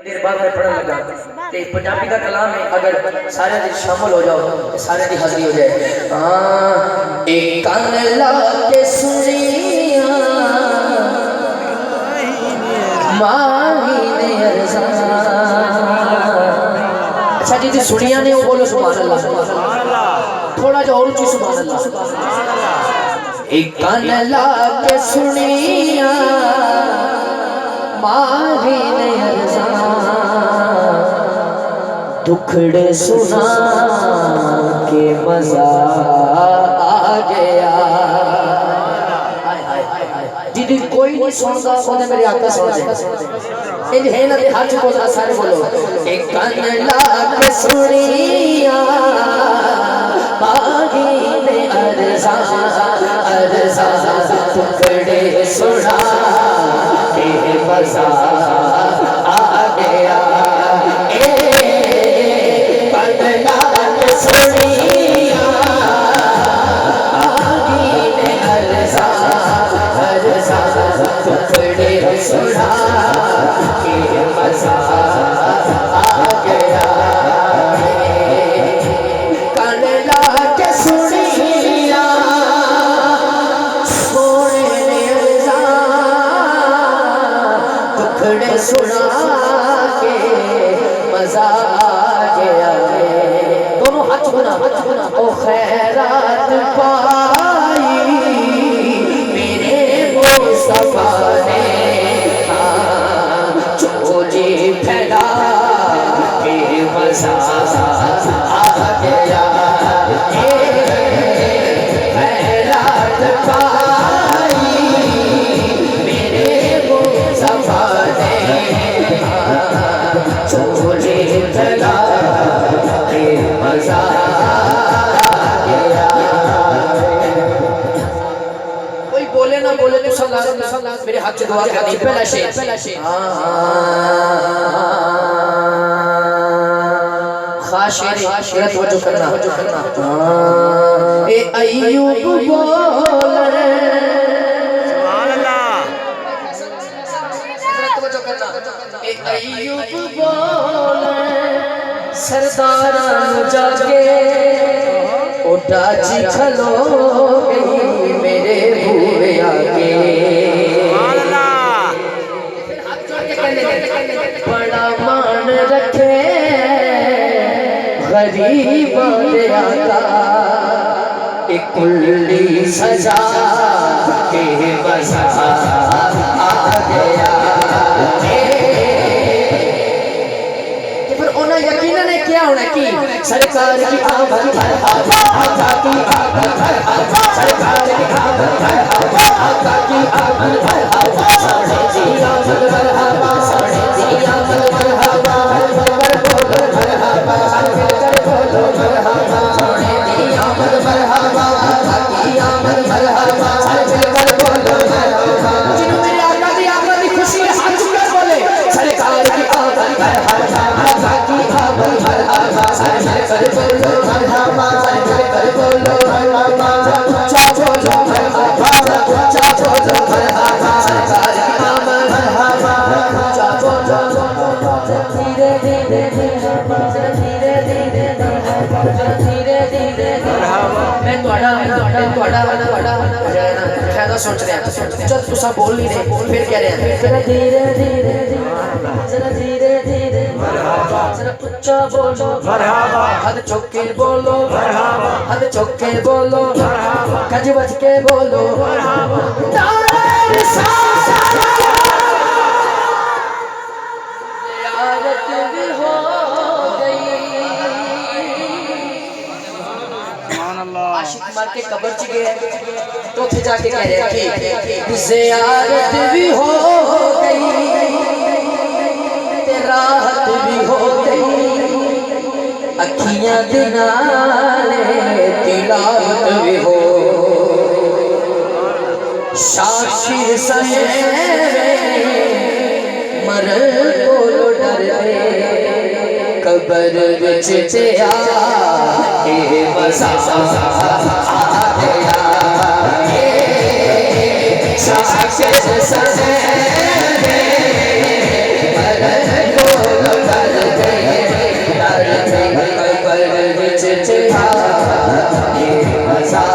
देर बाद मैं पढ़न लगा ते पंजाबी का कलाम है, अगर सारे दी शामिल हो जाओ तो सारे दी हाजिरी हो जाए। एक कान ला के सुनिया माही ने अर्ज़ा। अच्छा जी सुनिया ने वो बोलो सुभान अल्लाह, थोड़ा जो और ऊंची सुभान अल्लाह। एक कान ला के सुनिया माही ने अर्ज़ा, दुखड़े सुना के मजा आ गया। दीदी कोई नहीं सुनता सोने मेरे आका सुन दे इन है ना हाथ को सारे बोलो। एक कान ला के सुनिया माही ने अर्ज़ा अर्ज़ा, दुखड़े सुना के मजा आ गया। सुना के मजा आ गया। कान ला के सुनिया सोने ने अर्ज़ा, दुखड़े सुना के मजा आ गया। दोनों हाथ बना ओ खैरात पाई मेरे मुस्तफा ने, चोली फैला के मजा आ गया। खैरात पाई मेरे मुस्तफा ने, चोली फैला के मजा आ गया। कोई बोले ना बोले तो सलाम मेरे हाथ से दुआ करनी। पहला शेर खास शेर तवज्जो करना। ए अय्यूब बोले सुभान अल्लाह, तवज्जो करना। ए अय्यूब बोले सरदारां जाके उठा जी खलो गई मेरे बूहे आगे। बड़ा मान रखे गरीब आका, एक कुल्ली सजा के मजा आ गया। यकीनन ने क्या होना कि सरकार की आमद मरहबा, आका की आमद मरहबा, सरकार की आमद मरहबा, आका की आमद मरहबा, सोने की आमद मरहबा, सोने की आमद मरहबा, कर बोलो मरहबा, कर बोलो मरहबा, सोने की आमद मरहबा, आका की आमद मरहबा, कर बोलो मरहबा। जिन्हों मेरे आका की आमद की खुशी है हाथ उठाकर बोले सरकार की आमद मरहबा, आका की आमद मरहबा, कर बोलो मरहबा, कर बोलो मरहबा, चा बोलो मरहबा, चा बोलो मरहबा, सरकार की आमद मरहबा, चा बोलो धीरे धीरे धीरे धीरे धीरे धीरे मैं थोड़ा ख्याल सोच रहे हैं जब तुसा बोल नहीं रहे फिर कह रहे हैं जरा धीरे धीरे जरा धीरे धीरे जरा उच्चा बोलो मरहबा, हद चौके बोलो मरहबा, हद चौके बोलो मरहबा, गज बज के बोलो मरहबा। ज़ियारत भी हो गई। आशिक मार के कब्र च गए तो फिर जाके कह रहे हैं कि ज़ियारत भी हो गई, राहत भी हो गई, अखियां दे नाले तिलावत भी हो। शाशिर सहे मर कोलो डरदे कबर विच ते आ के मजा आ गया। शाशिर सहे मर कोलो चिढ़ा मजा